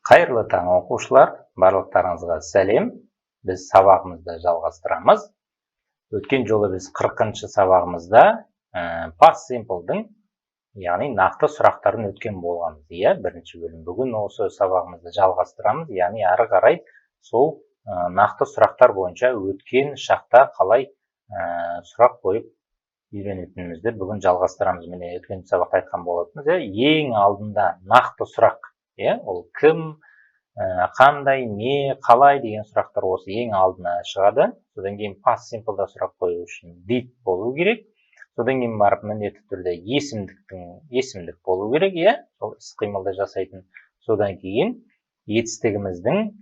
Қайырлы таң оқушылар, барлықтарыңызға сәлем. Біз сабағымызды жалғастырамыз. Өткен жолы біз 40-шы сабағымызда past simple'дың, яғни нақты сұрақтарын өткен болғанбыз. Бірінші бөлім. Бүгін осы сабағымызды жалғастырамыз, яғни ары қарай сол нақты сұрақтар бойынша өткен шақта қалай сұрақ қойып үйренетінімізді бүгін жалғастырамыз. Міне өткен сабақта айтқан болатынбыз. Ең алдында нақты сұрақ, ол кім, қандай, не, қалай деген сұрақтар осы ең алдына шығады. Содан кейін past simple'да сұрақ қою үшін did болу керек. Содан кейін барып міндетті түрде есімдік болу керек, сол іс-қимылды жасайтын. Содан кейін етістігіміздің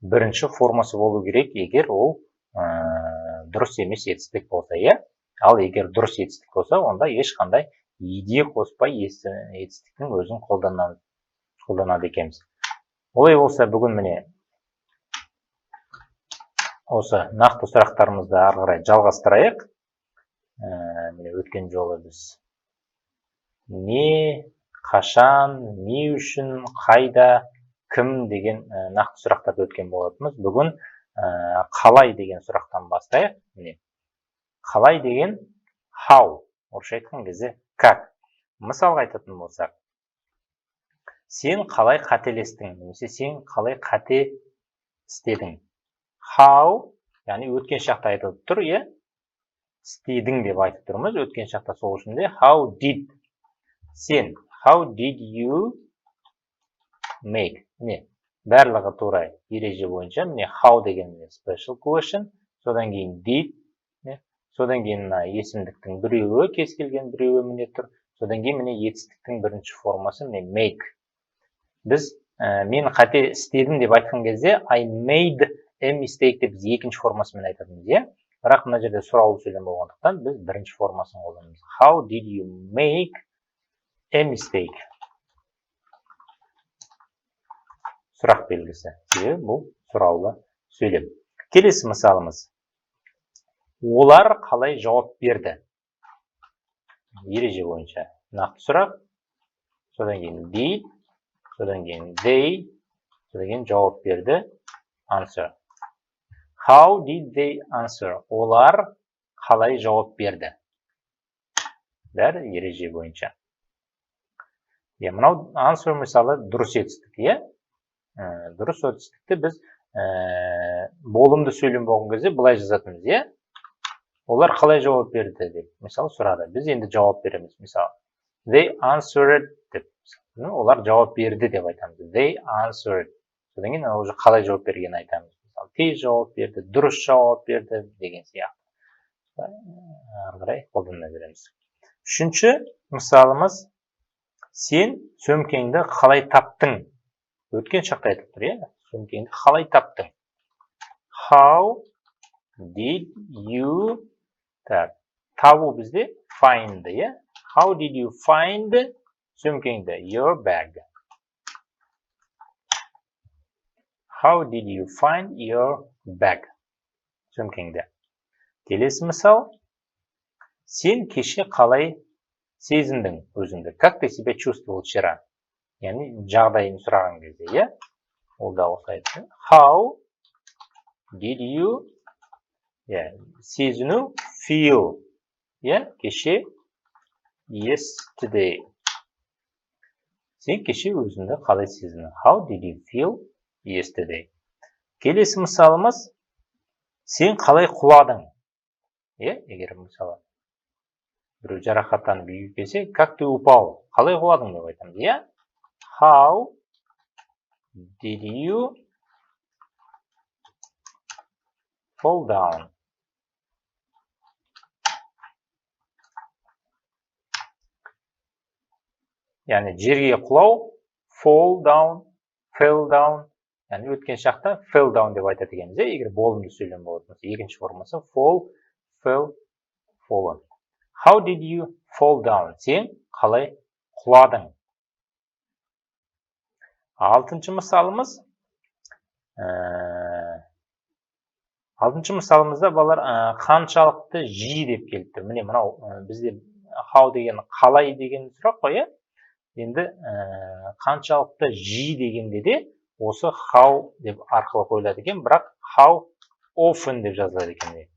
бірінші формасы болу керек, егер ол дұрыс емес етістік болса, Ал егер дұрыс етістік болса, онда ешқандай еде қоспай етістіктің өзін қолданады екенбіз. Олай болса, бүгін міне осы нақты сұрақтарымызды ары қарай жалғастырайық. Міне өткен жолы біз не, қашан, не үшін, қайда, кім деген нақты сұрақтарды өткен болатынбыз. Бүгін қалай деген сұрақтан бастайық. Міне қалай деген how, орысша айтқан кезде как. Мысалға айтатын болсақ, сен қалай қателестің, немесе сен қалай қате істедің. How, яғни өткен шақта айтылып тұр, істедің деп айтып тұрмыз. Өткен шақта сол үшін де how did. Сен, how did you make. Міне, барлығы тура ереже бойынша. Міне how деген special question, содан кейін did, содан кейін есімдіктің біреуі, кез келген біреуі міне тұр. Содан кейін міне етістіктің бірінші формасы міне make. Біз мен қате істедім деп айтқан кезде I made a mistake деп біз екінші формасымен айтатынбыз, Бірақ мына жерде сұраулы сөйлем болғандықтан біз бірінші формасын қолданамыз. How did you make a mistake? Сұрақ белгісі. Бұл сұраулы сөйлем. Келесі мысалымыз. Олар қалай жауап берді? Ереже бойынша нақты сұрақ. Содан кейін did, содан кейін they, содан кейін жауап берді, answer. How did they answer? Олар қалай жауап берді? Бәрі ереже бойынша. Мынау answer мысалы дұрыс етістік, Дұрыс етістікті біз болымды сөйлем болған кезде былай жазатынбыз, Олар қалай жауап берді деп, мысалы сұрады. Біз енді жауап береміз. Мысалы, they answered деп. Олар жауап берді деп айтамыз. They answered. Содан кейін уже қалай жауап берген айтамыз. Мысалы, тез жауап берді, дұрыс жауап берді деген сияқты. Ары қарай қолдана береміз. Үшінші мысалымыз, сен сөмкеңді қалай таптың? Өткен шақта айтып тұр, Сөмкеңді қалай таптың? How did you табу бізде find, How did you find сөмкеңді? Your bag. How did you find your bag? Сөмкеңді. Келесі мысал. Сен кеше қалай сезіндің өзіңді? Как ты себя чувствовал вчера? Яғни жағдайын сұраған кезде, Ол да осы айтты. How did you сезіну feel, кеше yesterday. Сен кеше өзіңді қалай сезіндің? How did you feel yesterday? Келесі мысалымыз, сен қалай құладың? Егер мысалы біреу жарақаттанып үйге келсе, как ты упал? Қалай құладың деп айтамыз, How did you fall down? Яғни жерге құлау, fall down, fell down. Яғни өткен шақта fell down деп айтады екенбіз, егер болымды сөйлем болатын. Екінші формасы fall, fell, fallen. How did you fall down? Сен қалай құладың? Алтыншы мысалымызда балалар қаншалықты жиі деп келіп тұр. Міне мынау бізде how деген қалай деген сұрақ қой, Енді қаншалықты жиі дегенде де осы how деп арқылы қойылады екен, бірақ how often деп жазылады екен.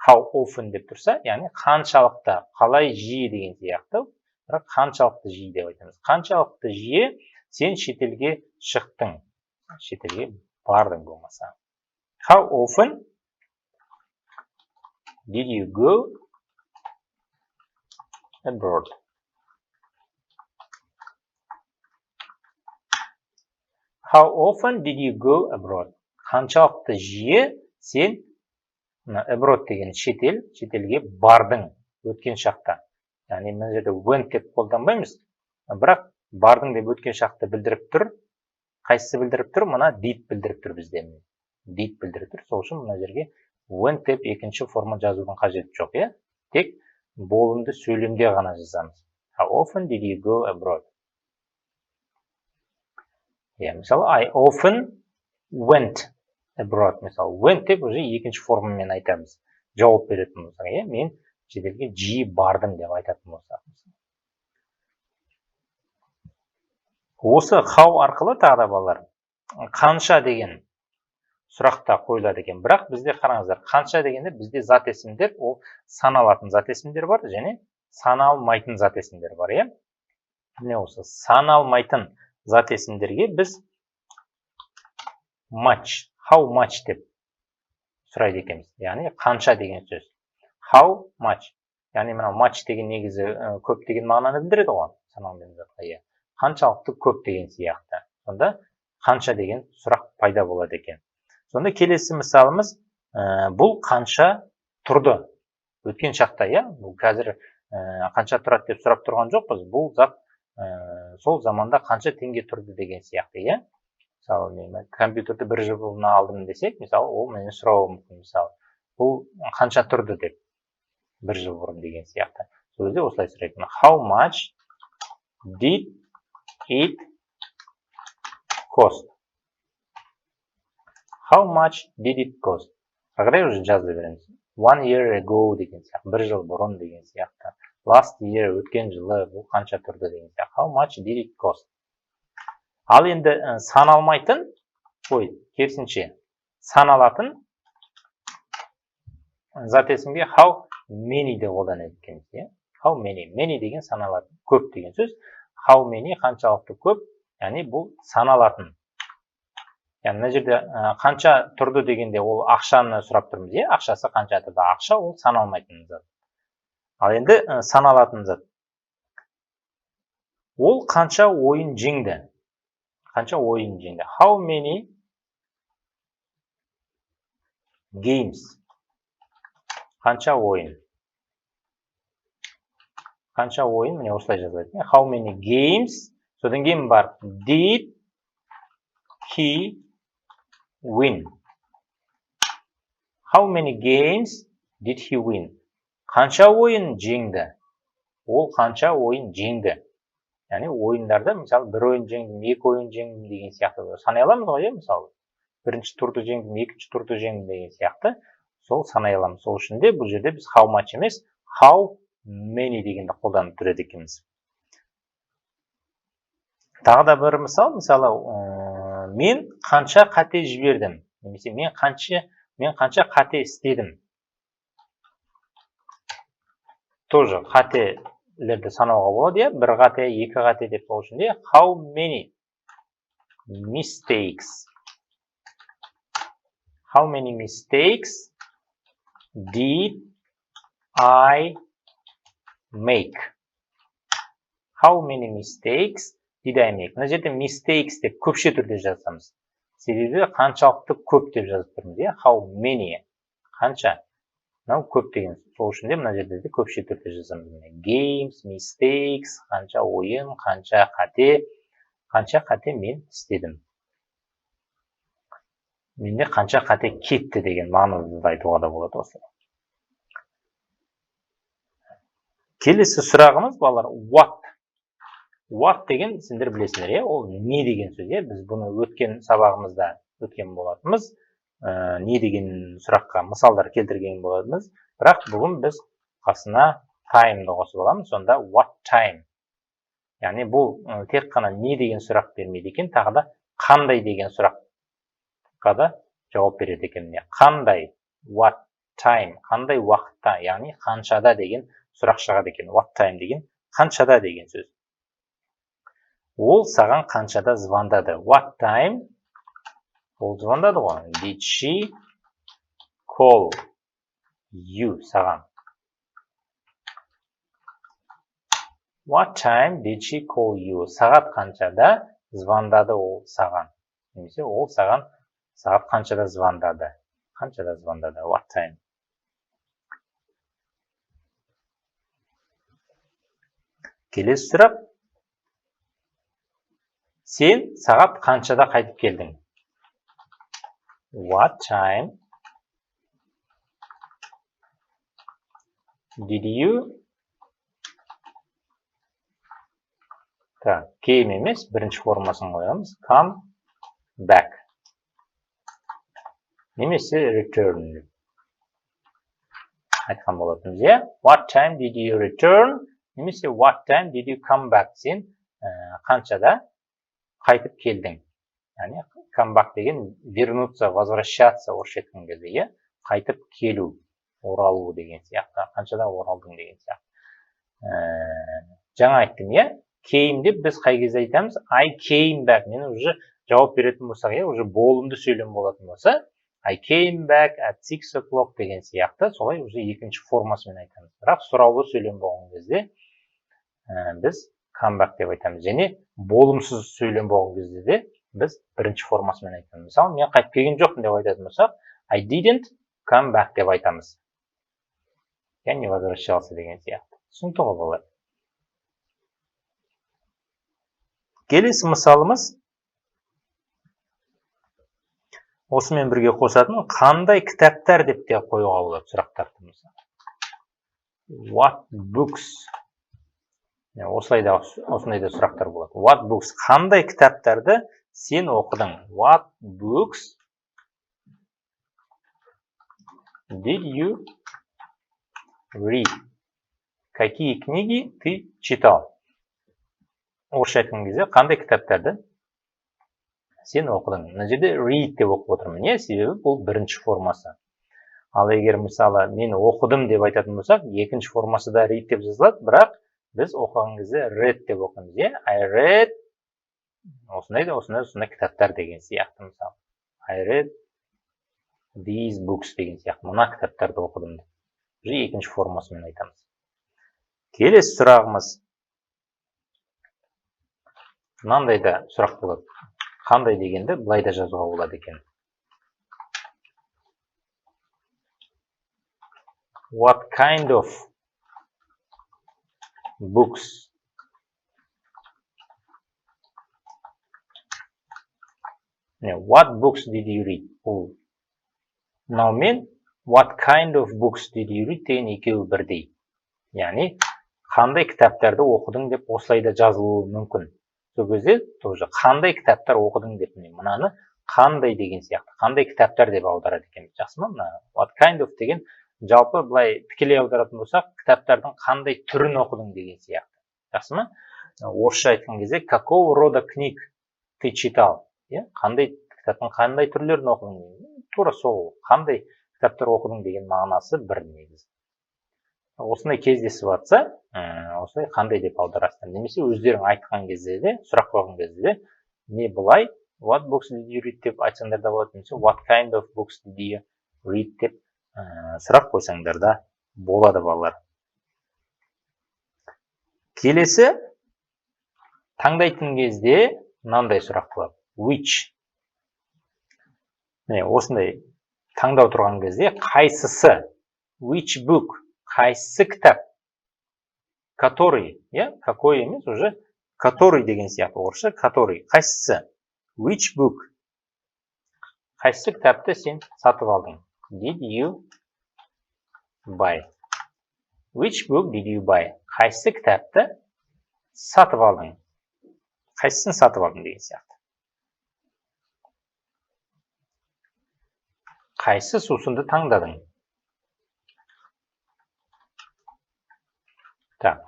How often деп тұрса, яғни қаншалықты, қалай жиі деген сияқты, бірақ қаншалықты жиі деп айтамыз. Қаншалықты жиі сен шетелге шықтың, шетелге бардың болмаса. How often did you go abroad? How often did you go abroad? Қаншалықты жиі сен abroad деген шетелге бардың өткен шақта. Яғни мына жерде went деп қолданбаймыз, бірақ бардың деп өткен шақты білдіріп тұр. Қайсысы білдіріп тұр? Мына did білдіріп тұр бізде. Did білдіріп тұр. Сол үшін мына жерге went деп екінші форма жазудың қажеті жоқ, иә? Тек болымды сөйлемде ғана жазамыз. How often did you go abroad? Мысалы, I often went abroad. Мысалы, went деп уже екінші формамен айтамыз. Жауап беретін болсақ, мен шетелге жиі бардым деп айтатын болсақ. Осы how арқылы тағы да балалар қанша деген сұрақта қойылады екен. Бірақ бізде қараңыздар, қанша дегенде бізде зат есімдер, ол саналатын зат есімдер бар және саналмайтын зат есімдер бар, иә? Міне осы саналмайтын зат есімдерге біз much, how much деп сұрайды екенбіз. Яғни қанша деген сөз. How much. Яғни мына much деген негізі көп деген мағынаны білдіреді ғой, саналмайтын затқа. Қаншалықты көп деген сияқты. Сонда қанша деген сұрақ пайда болады екен. Сонда келесі мысалымыз, бұл қанша тұрды? Өткен шақта, иә? Бұл қазір қанша тұрады деп сұрап тұрған жоқпыз. Бұл зат сол заманда қанша теңге тұрды деген сияқты, иә? Мысалы, мен компьютерді 1 жыл бұрын алдым десек, мысалы, ол мені сұрауы мүмкін, мысалы. Бұл қанша тұрды деп 1 жыл бұрын деген сияқты. Сол кезде осылай сұрайды. How much did it cost? How much did it cost? Қарай уже жазды береміз. 1 year ago деген сияқты, 1 жыл бұрын деген сияқты. Last year, өткен жылы, бұл қанша тұрды деген сияқты. How much did it cost? Ал енді саналмайтын, керісінше, саналатын зат есімге how many де қолданады екенбіз, иә? How many. Many деген саналатын, көп деген сөз. How many қаншалықты көп, яғни бұл саналатын. Яғни мына жерде қанша тұрды дегенде ол ақшаны сұрап тұрмыз, иә? Ақшасы қанша тұрды? Ақша ол саналмайтын зат. Ал енді саналатын зат. Ол қанша ойын жеңді? Қанша ойын жеңді? How many games? Қанша ойын? Қанша ойын? Міне осылай жазылады. How many games? Содан кейін бар. Did he win? How many games did he win? Қанша ойын жеңді? Ол қанша ойын жеңді? Яғни ойындарда, мысалы, 1 ойын жеңдім, 2 ойын жеңдім деген сияқты санай аламыз ғой, мысалы. Бірінші турды жеңдім, екінші турды жеңдім деген сияқты. Сол санай аламыз. Сол үшін де бұл жерде біз how much емес, how many дегенді қолданып тұрады екенбіз. Тағы да бір мысал, мысалы, мен қанша қате жібердім, немесе мен қанша қате істедім. Тоже қателерді санауға болады, иә? 1 қате, 2 қате деп сол үшін де how many mistakes? How many mistakes did I make? How many mistakes did I make? Мына жерде mistakes деп көпше түрде жазамыз. Себебі қаншалықты көп деп жазып тұрмыз, иә? How many? Қанша? Мынау көп деген. Сол үшін де мына жерде де көпше түрде жазамыз. Games, mistakes, қанша ойын, қанша қате мен істедім. Менде қанша қате кетті деген мағынаны айтуға да болады осылай. Келесі сұрағымыз, балалар, what? What деген сендер білесіңдер, иә? Ол не деген сөз, иә? Біз бұны өткен сабағымызда өткен болатынбыз. Не деген сұраққа мысалдар келтірген болатынбыз. Бірақ бүгін біз қасына time'ды қосып аламыз. Сонда what time? Яғни бұл тек қана не деген сұрақ бермейді екен, тағы да қандай деген сұраққа да жауап береді екен. Қандай, what time, қандай уақытта, яғни қаншада деген сұрақ шығады екен. What time деген қаншада деген сөз. Ол саған қаншада звондады. What time? Ол звондады ғой. Did she call you? Саған. What time did she call you? Сағат қаншада звондады ол саған. Немесе ол саған сағат қаншада звондады. Қаншада звондады. What time? Келесі сұрақ. Сен сағат қаншада қайтып келдің? What time did you? Came емес, бірінші формасын қоямыз. Come back. Немесе return. Айтқан болатынбыз, иә? What time did you return? Немесе what time did you come back? Сен қаншада қайтып келдің? Яғни come back деген вернуться, возвращаться орысша айтқан кезде, иә? Қайтып келу, оралу деген сияқты. Қаншада оралдың деген сияқты. Жаңа айттым, иә? Came деп біз қай кезде айтамыз? I came back. Мен уже жауап беретін болсақ, иә, уже болымды сөйлем болатын болса, I came back at 6 o'clock деген сияқты, солай уже екінші формасымен айтамыз. Бірақ сұраулы сөйлем болған кезде біз come back деп айтамыз. Және болымсыз сөйлем болған кезде де біз бірінші формасымен айтамыз. Мысалы, мен қайтып келген жоқпын деп айтатын болсақ, I didn't come back деп айтамыз. Я не возвращался деген сияқты. Түсінікті ғой болар. Келесі мысалымыз осымен бірге қосатын қандай кітаптар деп те қоюға болады сұрақтарды. What books? Осындай да сұрақтар болады. What books? Қандай кітаптарды сен оқыдың? What books did you read? Какие книги ты читал? Орысша айтқан кезде қандай кітаптарды сен оқыдың? Мына жерде read деп оқып отырмын, не? Себебі бұл бірінші формасы. Ал егер мысалы мен оқыдым деп айтатын болсақ, екінші формасы да read деп жазылады, бірақ біз оқыған кезде read деп оқимыз, е? I read осындай кітаптар деген сияқты мысалы. I read these books деген сияқты. Мына кітаптарды оқыдым деп. Уже екінші формасымен айтамыз. Келесі сұрағымыз. Мынандай да сұрақ болады. Қандай дегенді былай да жазуға болады екен. What kind of books? What books did you read? Мынаумен what kind of books did you read деген екеуі бірдей. Яғни қандай кітаптарды оқыдың деп осылай да жазылуы мүмкін. Сол кезде тоже қандай кітаптар оқыдың деп, мынаны қандай деген сияқты, қандай кітаптар деп аударады екен. Жақсы ма? What kind of деген жалпы былай тікелей аударатын болсақ, кітаптардың қандай түрін оқыдың деген сияқты. Жақсы ма? Орысша айтқан кезде какого рода книг ты читал? Қандай кітаптың қандай түрлерін оқыдың? Тура сол, қандай кітаптар оқыдың деген мағынасы бір негізі. Осындай кездесіп жатса, осылай қандай деп аударасыздар. Немесе өздерің айтқан кезде де, сұрақ қойған кезде де, не былай, what books did you read деп айтсаңдар да болады, немесе what kind of books did you read деп сұрақ қойсаңдар да болады балалар. Келесі таңдайтын кезде мынандай сұрақ болады. Which? Осындай таңдау тұрған кезде қайсысы? Which book? Қайсысы кітап? Который, какой емес, уже который деген сияқты орысша, который. Қайсысы? Which book? Қайсысы кітапты сен сатып алдың? Did you buy? Which book did you buy? Қайсысы кітапты сатып алдың? Қайсысын сатып алдың деген сияқты. Қайсы сусынды таңдадың? Так,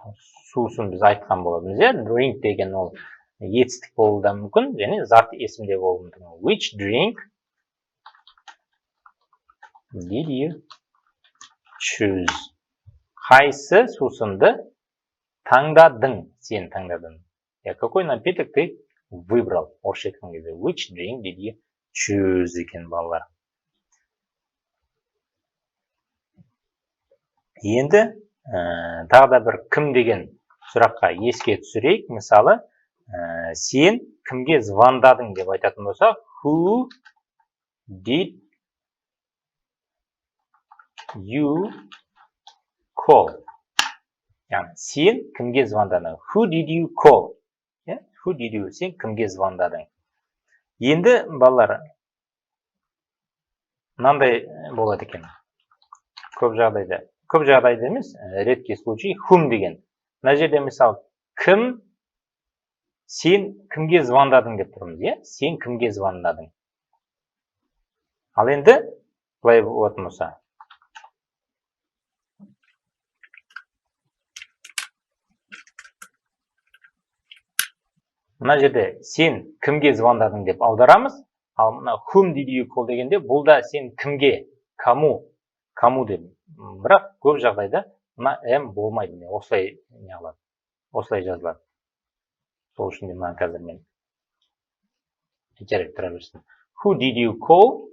сусын біз айтқан боламыз, drink деген ол етістік болуы да мүмкін, және зат есімде болуы мүмкін. Which drink did you choose? Қайсы сусынды таңдадың? Сен таңдадың. Какой напиток ты выбрал? Орысша айтқан кезде which drink did you choose екен балалар. Енді тағы да бір кім деген сұраққа еске түсірейік. Мысалы, сен кімге звондадың деп айтатын болсақ, who did you call? Яғни, сен кімге звондадың? Who did you call? Who did you? Сен кімге звондадың? Енді, балалар, мынандай болады екен. Көп жағдайда емес, редкий случай, whom деген. Мына жерде, мысалы, кім, сен кімге звондадың деп тұрмыз, Сен кімге звондадың? Ал енді, былай болатын болса. Мына жерде сен кімге звондадың деп аударамыз, ал мына whom did you call дегенде бұл да сен кімге, кому деп. Бірақ көп жағдайда мына м болмайды, осылай не алады, осылай жазылады. Сол үшін де мына қазір мен жарайды тұра берсін. Who did you call?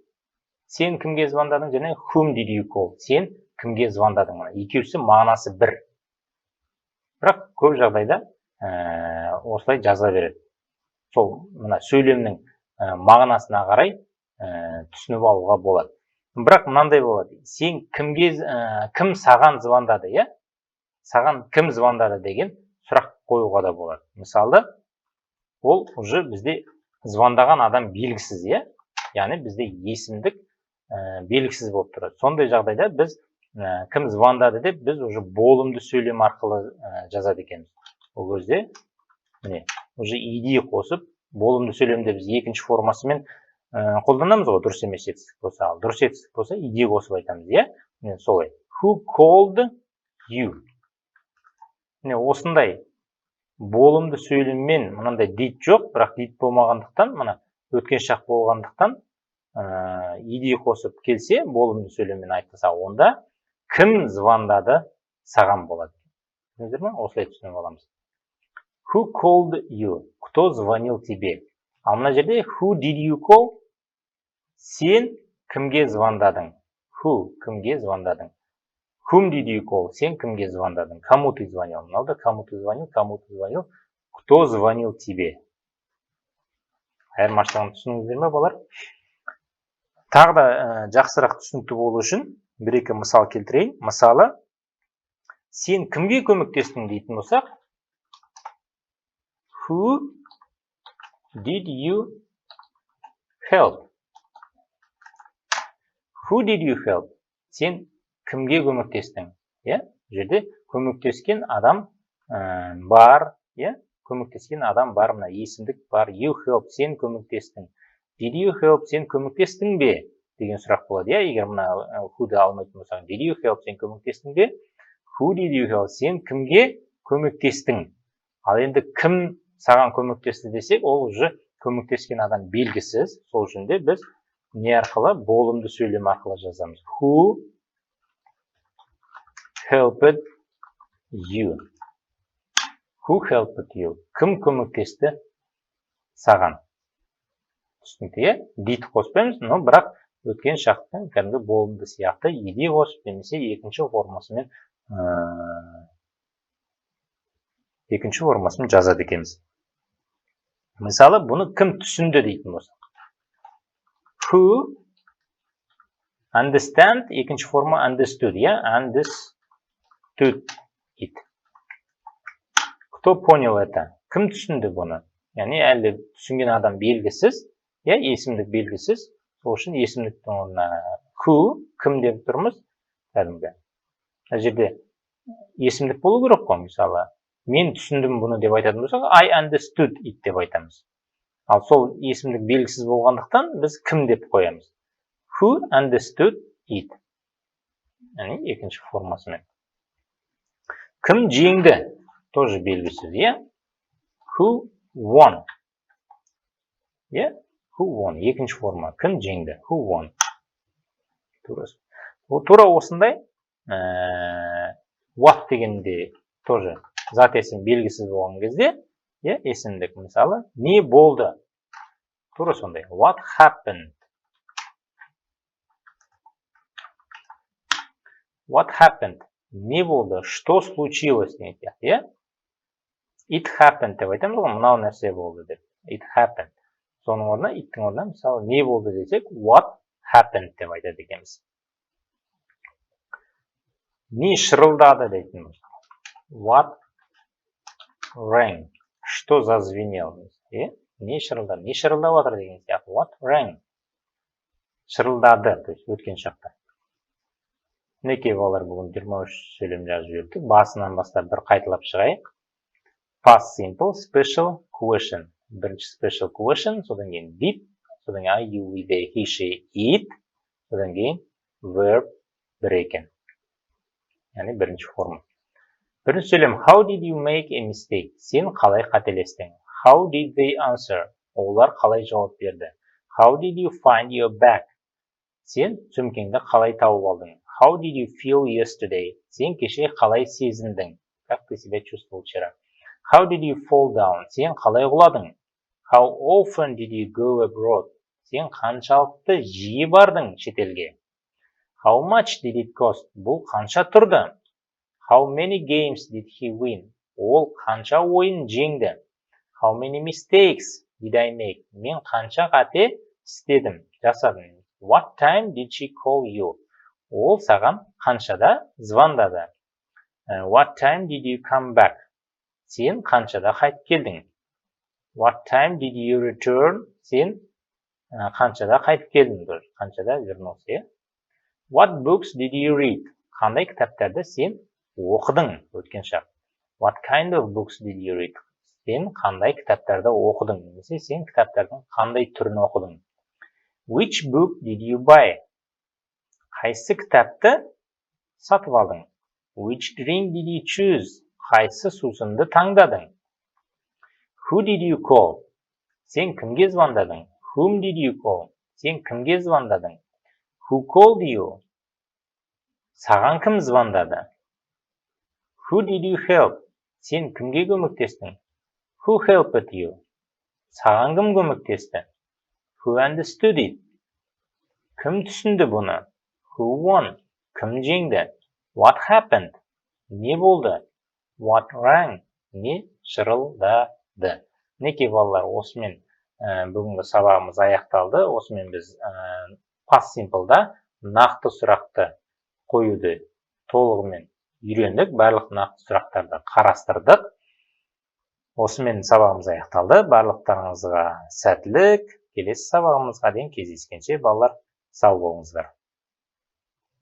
Сен кімге звондадың, және whom did you call? Сен кімге звондадың? Екеуісі мағынасы бір. Бірақ көп жағдайда осылай жазыла береді. Сол мына сөйлемнің мағынасына қарай түсініп алуға болады. Бірақ мынандай болады. Сен кім саған звондады, Саған кім звондады деген сұрақ қоюға да болады. Мысалы, ол уже бізде звондаған адам белгісіз, Яғни бізде есімдік белгісіз болып тұрады. Сондай жағдайда біз кім звондады деп біз уже болымды сөйлем арқылы жазады екенбіз. Ол кезде, уже id қосып, болымды сөйлемде біз екінші формасымен қолданамыз ғой, дұрыс емес етістік болса. Ал дұрыс етістік болса, id қосып айтамыз, Солай. Who called you? Осындай болымды сөйлеммен мынандай did жоқ, бірақ did болмағандықтан, өткен шақ болғандықтан, id қосып келсе, болымды сөйлеммен айтылса, онда кім звондады саған болады. Осылай түсініп аламыз. Who called you? Кто звонил тебе? Ал мына жерде who did you call? Сен кімге звондадың? Who кімге звондадың? Whom did you call? Сен кімге звондадың? Кому ты звонил? Мынау да кому ты звонил? Кто звонил тебе? Айырмашылығын түсіндіңіздер ме, балалар? Тағы да жақсырақ түсінікті болу үшін бір-екі мысал келтірейін. Мысалы, сен кімге көмектестің дейтін болсақ, who did you help? Who did you help? Сен кімге көмектестің? Жерде көмектескен адам бар, көмектескен адам бар, мына есімдік бар. You help, сен көмектестің. Did you help, сен көмектестің бе? Деген сұрақ болады, егер мына who'ды алмайтын болсаң. Did you help, сен көмектестің бе? Who did you help, сен кімге көмектестің? Ал енді кім саған көмектесті десек, ол уже көмектескен адам белгісіз. Сол үшін де біз не арқылы? Болымды сөйлем арқылы жазамыз. Who helped you? Who helped you? Кім көмектесті саған? Түсінікті, did қоспаймыз, но бірақ өткен шақтың кәдімгі болымды сияқты id қосып, немесе екінші формасымен жазады екенбіз. Мысалы, бұны кім түсінді дейтін болсақ. Who understand, екінші форма understood, understood it. Кто понял это? Кім түсінді бұны? Яғни, әлі түсінген адам белгісіз, есімдік белгісіз. Сол үшін есімдіктің орнына who, кім деп тұрмыз? Кәдімгі. Мына жерде есімдік болу керек қой, мысалы, мен түсіндім бұны деп айтатын болсақ, I understood it деп айтамыз. Ал сол есімдік белгісіз болғандықтан біз кім деп қоямыз. Who understood it? Яғни, екінші формасымен. Кім жеңді? Тоже белгісіз, Who won. Иә? Who won? Екінші форма. Кім жеңді? Who won? Тура осындай what дегенде тоже зат есім белгісіз болған кезде, есімдік мысалы, не болды? Тура сондай. What happened? What happened? Не болды? Что случилось? It happened деп айтамыз ғой, мынау нәрсе болды деп. It happened. Соның орнына, иттің орнына, мысалы, не болды десек, what happened деп айтады екенбіз. Не шырылдады дейтін. What rang? Что зазвенел? Не шырылдады? Не шырылдап отыр деген сияқты. What rang? Шырылдады, то есть өткен шақта. Мінекей балалар, бүгін 23 сөйлем жазып жібердік. Басынан бастап бір қайталап шығайық. Past simple, special question. Бірінші special question, содан кейін did, содан кейін I, you, we, they, he, she, it, содан кейін verb бір екен. Яғни бірінші форма. Бірінші сөйлем, how did you make a mistake? Сен қалай қателестің? How did they answer? Олар қалай жауап берді? How did you find your bag? Сен сөмкеңді қалай тауып алдың? How did you feel yesterday? Сен кеше қалай сезіндің? Как ты себя чувствовал вчера? How did you fall down? Сен қалай құладың? How often did you go abroad? Сен қаншалықты жиі бардың шетелге? How much did it cost? Бұл қанша тұрды? How many games did he win? Ол қанша ойын жеңді? How many mistakes did I make? Мен қанша қате істедім, жасадым? What time did she call you? Ол саған қаншада звондады? What time did you come back? Сен қаншада қайтып келдің? What time did you return? Сен қаншада қайтып келдің? Қаншада вернулся? What books did you read? Қандай кітаптарды сен оқыдың? Өткен шақ. What kind of books did you read? Сен қандай кітаптарды оқыдың? Немесе сен кітаптардың қандай түрін оқыдың? Which book did you buy? Қайсы кітапты сатып алдың? Which drink did you choose? Қайсы сусынды таңдадың? Who did you call? Сен кімге звондадың? Whom did you call? Сен кімге звондадың? Who called you? Саған кім звондады? Who did you help? Сен кімге көмектестің? Who helped you? Саған кім көмектесті? Who understood it? Кім түсінді бұны? Who won? Кім жеңді? What happened? Не болды? What rang? Не шырылдады? Мінекей балалар, осымен бүгінгі сабағымыз аяқталды. Осымен біз past simple'да нақты сұрақты қоюды толығымен үйрендік. Барлық нақты сұрақтарды қарастырдық. Осымен сабағымыз аяқталды. Барлықтарыңызға сәттілік. Келесі сабағымызға дейін кездескенше балалар сау болыңыздар.